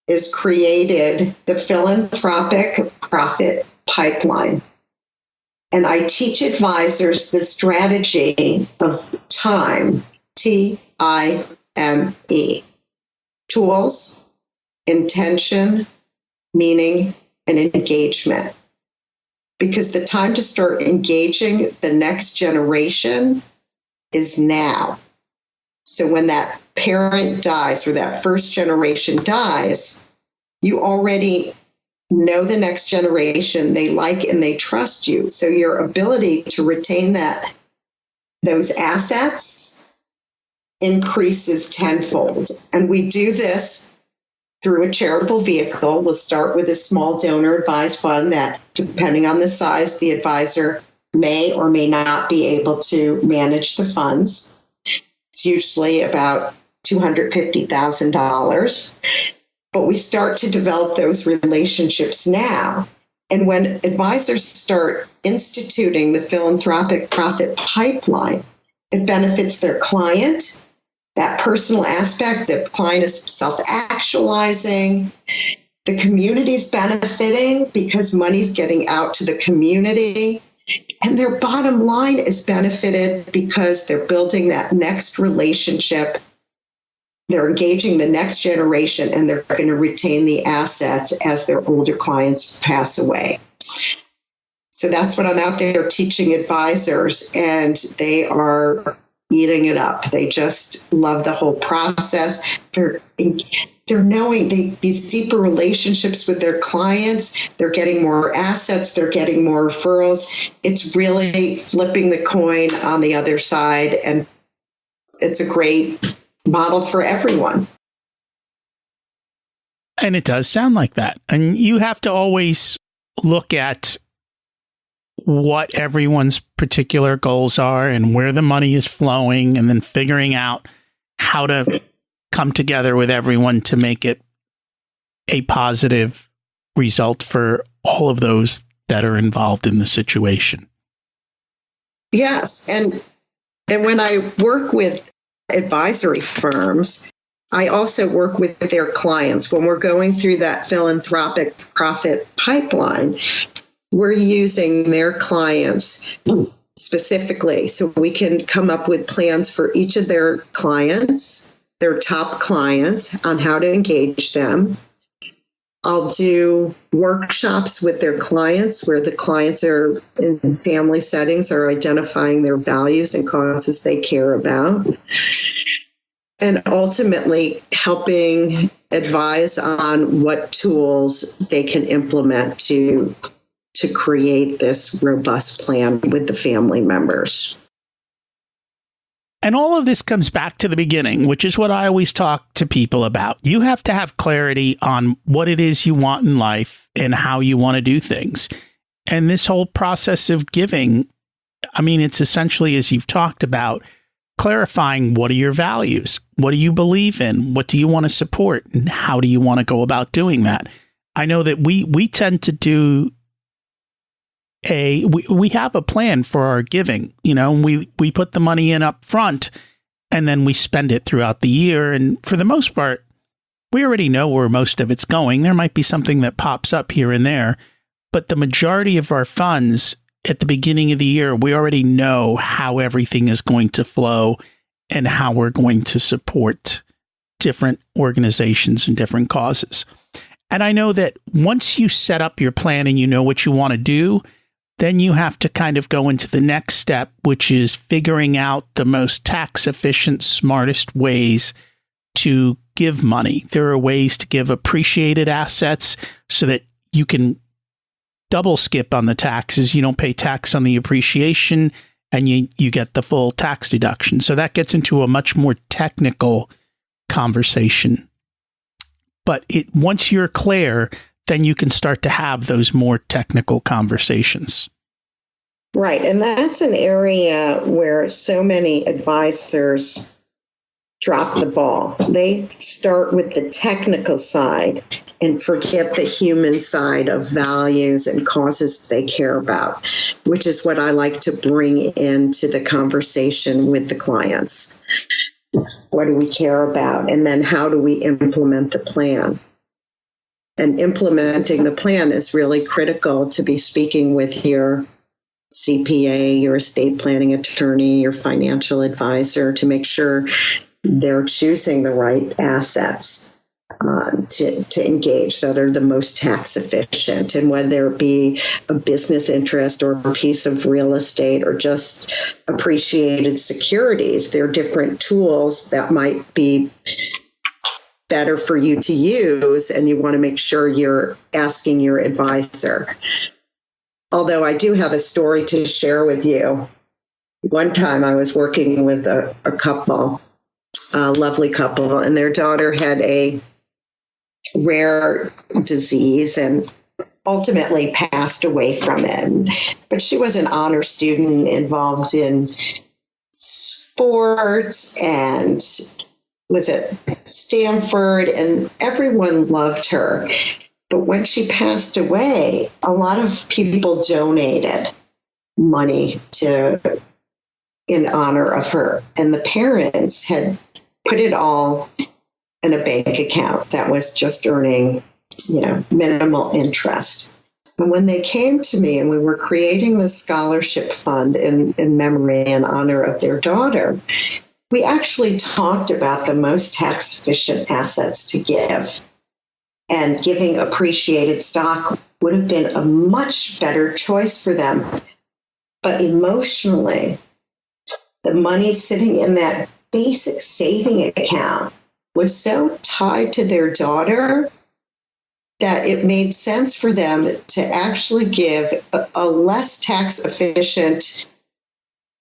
is created the philanthropic profit pipeline. And I teach advisors the strategy of TIME, TIME, tools, intention, meaning, and engagement. Because the time to start engaging the next generation is now. So when that parent dies or that first generation dies, you already know the next generation, they like and they trust you. So your ability to retain those assets increases tenfold. And we do this through a charitable vehicle. We'll start with a small donor advised fund that, depending on the size, the advisor may or may not be able to manage the funds. It's usually about $250,000. But we start to develop those relationships now. And when advisors start instituting the philanthropic profit pipeline, it benefits their client, that personal aspect. The client is self-actualizing. The community's benefiting because money's getting out to the community. And their bottom line is benefited because they're building that next relationship. They're engaging the next generation, and they're going to retain the assets as their older clients pass away. So that's what I'm out there teaching advisors, and they are eating it up. They just love the whole process. They're knowing these deeper relationships with their clients. They're getting more assets. They're getting more referrals. It's really flipping the coin on the other side, and it's a great model for everyone. And it does sound like that. And you have to always look at what everyone's particular goals are and where the money is flowing, and then figuring out how to come together with everyone to make it a positive result for all of those that are involved in the situation. Yes. And when I work with advisory firms, I also work with their clients. When we're going through that philanthropic profit pipeline, we're using their clients specifically, so we can come up with plans for each of their clients, their top clients, on how to engage them. I'll do workshops with their clients where the clients are in family settings, are identifying their values and causes they care about, and ultimately helping advise on what tools they can implement to create this robust plan with the family members. And all of this comes back to the beginning, which is what I always talk to people about. You have to have clarity on what it is you want in life and how you want to do things. And this whole process of giving, I mean, it's essentially, as you've talked about, clarifying what are your values? What do you believe in? What do you want to support? And how do you want to go about doing that? I know that we tend to do we have a plan for our giving, and we put the money in up front, and then we spend it throughout the year. And for the most part, we already know where most of it's going. There might be something that pops up here and there, but the majority of our funds at the beginning of the year, we already know how everything is going to flow and how we're going to support different organizations and different causes. And I know that once you set up your plan and you know what you want to do, then you have to kind of go into the next step, which is figuring out the most tax efficient, smartest ways to give money. There are ways to give appreciated assets so that you can double skip on the taxes. You don't pay tax on the appreciation, and you get the full tax deduction. So that gets into a much more technical conversation. But once you're clear, then you can start to have those more technical conversations. Right. And that's an area where so many advisors drop the ball. They start with the technical side and forget the human side of values and causes they care about, which is what I like to bring into the conversation with the clients. What do we care about? And then how do we implement the plan? And implementing the plan is really critical to be speaking with your CPA, your estate planning attorney, your financial advisor to make sure they're choosing the right assets to engage that are the most tax efficient. And whether it be a business interest or a piece of real estate or just appreciated securities, there are different tools that might be better for you to use, and you want to make sure you're asking your advisor. Although I do have a story to share with you. One time I was working with a couple, a lovely couple, and their daughter had a rare disease and ultimately passed away from it. But she was an honor student involved in sports and was at Stanford, and everyone loved her. But when she passed away, a lot of people donated money in honor of her. And the parents had put it all in a bank account that was just earning, minimal interest. And when they came to me and we were creating the scholarship fund in memory and honor of their daughter, we actually talked about the most tax efficient assets to give. And giving appreciated stock would have been a much better choice for them. But emotionally, the money sitting in that basic saving account was so tied to their daughter that it made sense for them to actually give a less tax efficient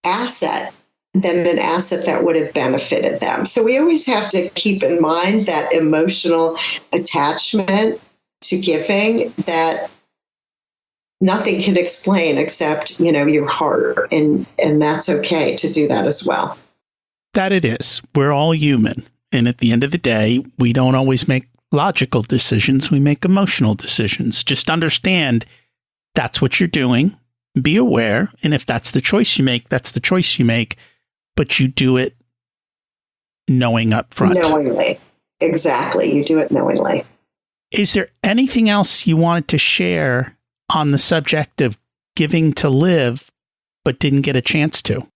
asset than an asset that would have benefited them. So we always have to keep in mind that emotional attachment to giving that nothing can explain except, your heart. And that's okay to do that as well. That it is. We're all human. And at the end of the day, we don't always make logical decisions. We make emotional decisions. Just understand that's what you're doing. Be aware. And if that's the choice you make, that's the choice you make. But you do it knowing up front. Knowingly. Exactly. You do it knowingly. Is there anything else you wanted to share on the subject of giving to live, but didn't get a chance to?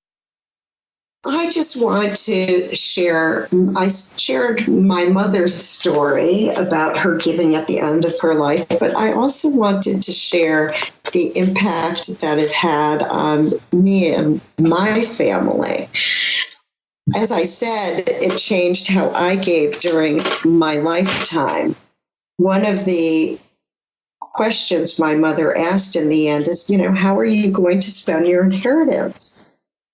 I just want to share, I shared my mother's story about her giving at the end of her life, but I also wanted to share the impact that it had on me and my family. As I said, it changed how I gave during my lifetime. One of the questions my mother asked in the end is, how are you going to spend your inheritance?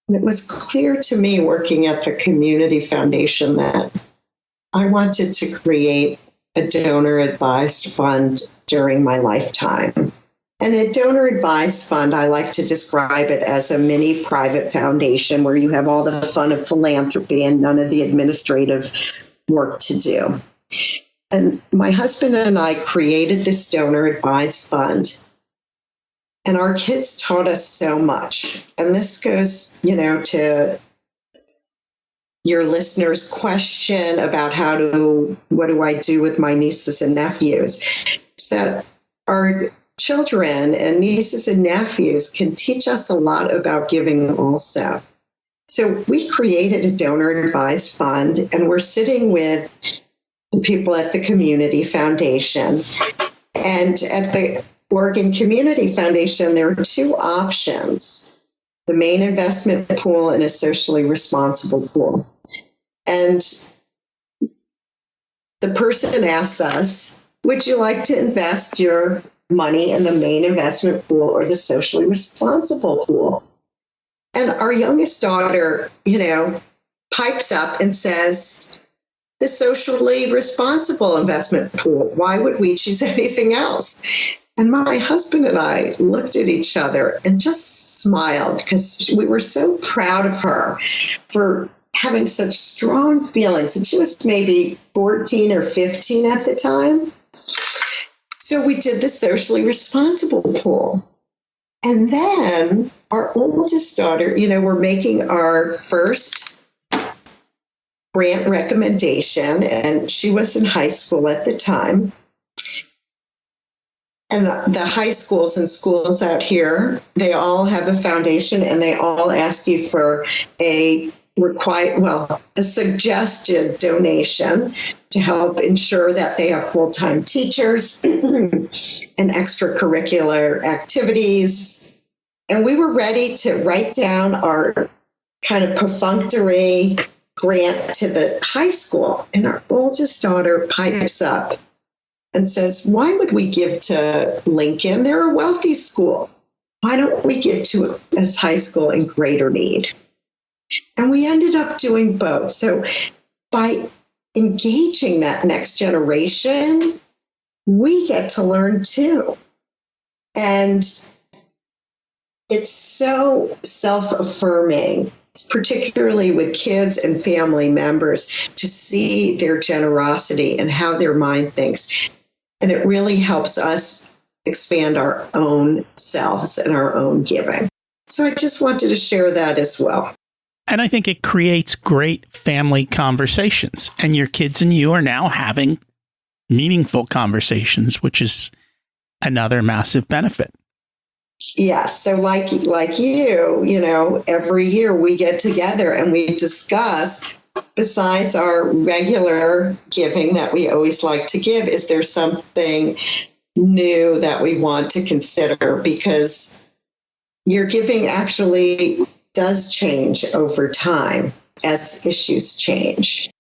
And it was clear to me working at the community foundation that I wanted to create a donor-advised fund during my lifetime. And a donor-advised fund, I like to describe it as a mini private foundation where you have all the fun of philanthropy and none of the administrative work to do. And my husband and I created this donor-advised fund. And our kids taught us so much. And this goes, to your listener's question about what do I do with my nieces and nephews? So our children and nieces and nephews can teach us a lot about giving also. So we created a donor-advised fund, and we're sitting with the people at the community foundation. And at the Oregon Community Foundation, there are two options: the main investment pool and a socially responsible pool. And the person asks us, would you like to invest your money in the main investment pool or the socially responsible pool? And our youngest daughter, pipes up and says, the socially responsible investment pool. Why would we choose anything else? And my husband and I looked at each other and just smiled because we were so proud of her for having such strong feelings. And she was maybe 14 or 15 at the time. So we did the socially responsible pool. And then our oldest daughter, we're making our first grant recommendation, and she was in high school at the time. And the high schools and schools out here, they all have a foundation, and they all ask you for a suggested donation to help ensure that they have full-time teachers and extracurricular activities. And we were ready to write down our kind of perfunctory grant to the high school. And our oldest daughter pipes up and says, why would we give to Lincoln? They're a wealthy school. Why don't we give to this high school in greater need? And we ended up doing both. So by engaging that next generation, we get to learn too. And it's so self-affirming, particularly with kids and family members, to see their generosity and how their mind thinks. And it really helps us expand our own selves and our own giving. So I just wanted to share that as well. And I think it creates great family conversations. And your kids and you are now having meaningful conversations, which is another massive benefit. Yes. So like you, every year we get together and we discuss, besides our regular giving that we always like to give, is there something new that we want to consider? Because your giving actually does change over time as issues change.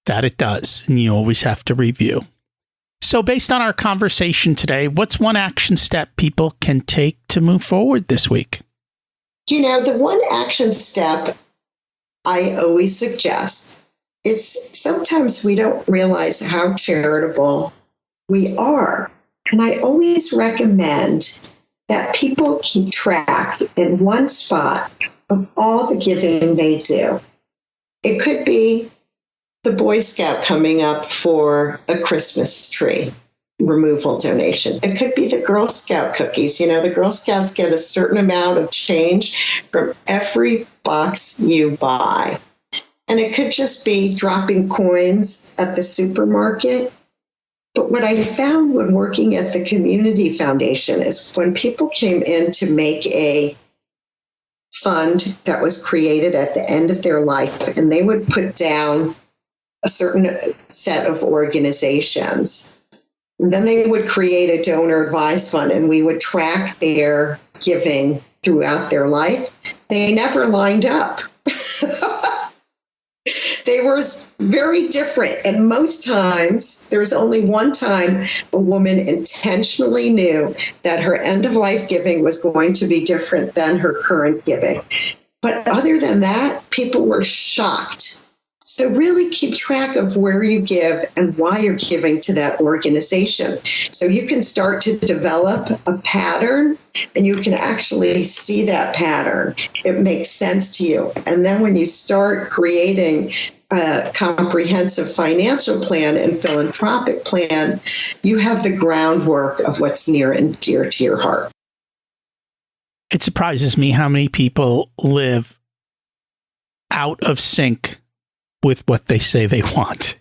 That it does. And you always have to review. So based on our conversation today, what's one action step people can take to move forward this week? The one action step I always suggest is sometimes we don't realize how charitable we are. And I always recommend that people keep track in one spot of all the giving they do. It could be the Boy Scout coming up for a Christmas tree removal donation. It could be the Girl Scout cookies. The Girl Scouts get a certain amount of change from every box you buy. And it could just be dropping coins at the supermarket. But what I found when working at the Community Foundation is when people came in to make a fund that was created at the end of their life, and they would put down a certain set of organizations. And then they would create a donor advised fund, and we would track their giving throughout their life. They never lined up. They were very different. And most times, there was only one time a woman intentionally knew that her end of life giving was going to be different than her current giving. But other than that, people were shocked. So really keep track of where you give and why you're giving to that organization. So you can start to develop a pattern, and you can actually see that pattern. It makes sense to you. And then when you start creating a comprehensive financial plan and philanthropic plan, you have the groundwork of what's near and dear to your heart. It surprises me how many people live out of sync with what they say they want.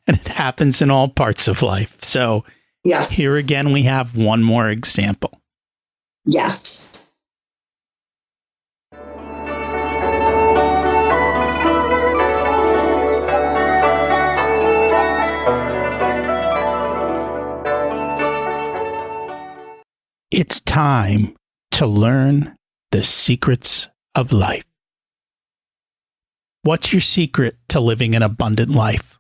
And it happens in all parts of life. So yes, here again, we have one more example. Yes. It's time to learn the secrets of life. What's your secret to living an abundant life?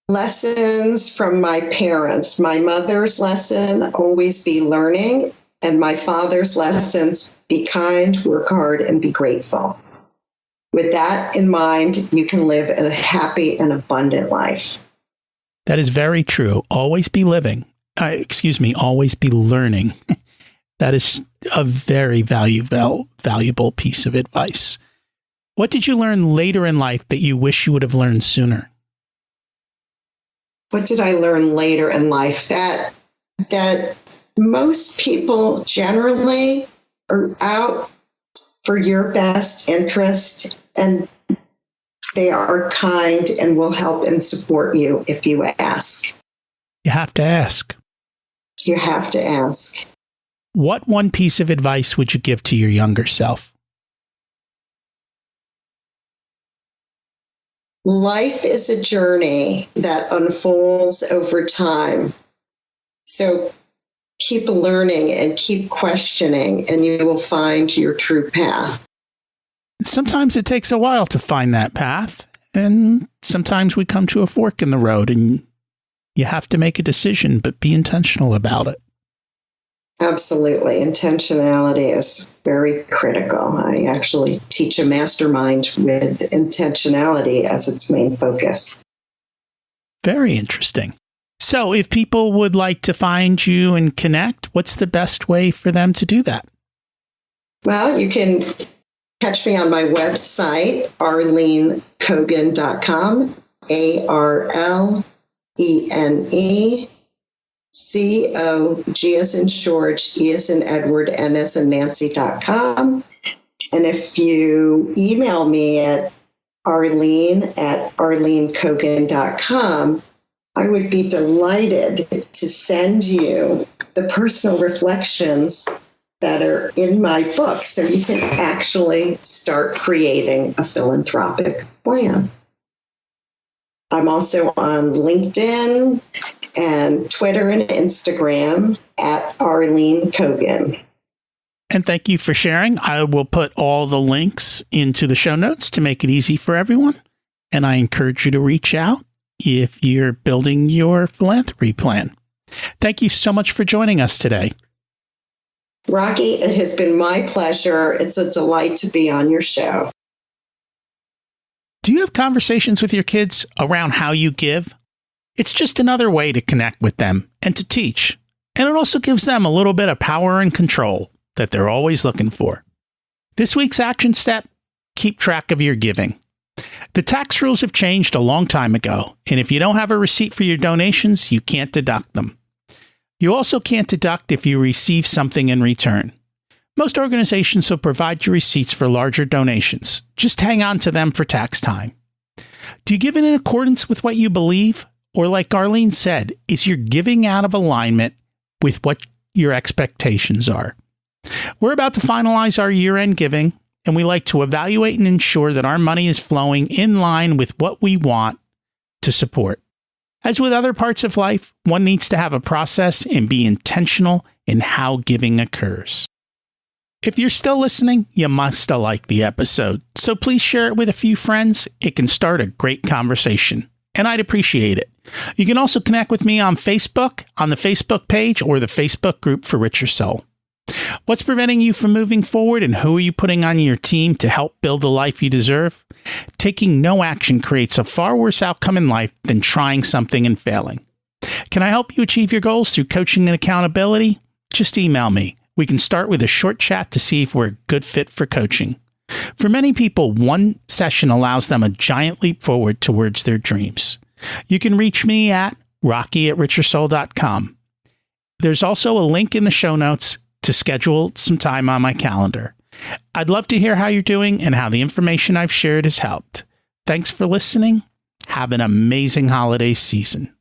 Lessons from my parents. My mother's lesson, always be learning, and my father's lessons, be kind, work hard, and be grateful. With that in mind, you can live a happy and abundant life. That is very true. Always be living. Always be learning. That is a very valuable piece of advice. What did you learn later in life that you wish you would have learned sooner? What did I learn later in life? That most people generally are out for your best interest, and they are kind and will help and support you if you ask. You have to ask. You have to ask. What one piece of advice would you give to your younger self? Life is a journey that unfolds over time. So keep learning and keep questioning, and you will find your true path. Sometimes it takes a while to find that path, and sometimes we come to a fork in the road, and you have to make a decision, but be intentional about it. Absolutely. Intentionality is very critical. I actually teach a mastermind with intentionality as its main focus. Very interesting. So if people would like to find you and connect, what's the best way for them to do that? Well, you can catch me on my website, arlenecogen.com, ARLENE. COG as in George, E as in Edward, N as in Nancy.com. And if you email me at arlenecogen.com, I would be delighted to send you the personal reflections that are in my book so you can actually start creating a philanthropic plan. I'm also on LinkedIn and Twitter and Instagram at Arlene Cogen. And thank you for sharing. I will put all the links into the show notes to make it easy for everyone. And I encourage you to reach out if you're building your philanthropy plan. Thank you so much for joining us today. Rocky, it has been my pleasure. It's a delight to be on your show. Do you have conversations with your kids around how you give? It's just another way to connect with them and to teach. And it also gives them a little bit of power and control that they're always looking for. This week's action step, keep track of your giving. The tax rules have changed a long time ago, and if you don't have a receipt for your donations, you can't deduct them. You also can't deduct if you receive something in return. Most organizations will provide you receipts for larger donations. Just hang on to them for tax time. Do you give in accordance with what you believe? Or like Arlene said, is your giving out of alignment with what your expectations are? We're about to finalize our year-end giving, and we like to evaluate and ensure that our money is flowing in line with what we want to support. As with other parts of life, one needs to have a process and be intentional in how giving occurs. If you're still listening, you must have liked the episode, so please share it with a few friends. It can start a great conversation, and I'd appreciate it. You can also connect with me on Facebook, on the Facebook page, or the Facebook group for Richer Soul. What's preventing you from moving forward, and who are you putting on your team to help build the life you deserve? Taking no action creates a far worse outcome in life than trying something and failing. Can I help you achieve your goals through coaching and accountability? Just email me. We can start with a short chat to see if we're a good fit for coaching. For many people, one session allows them a giant leap forward towards their dreams. You can reach me at rocky@richersoul.com. There's also a link in the show notes to schedule some time on my calendar. I'd love to hear how you're doing and how the information I've shared has helped. Thanks for listening. Have an amazing holiday season.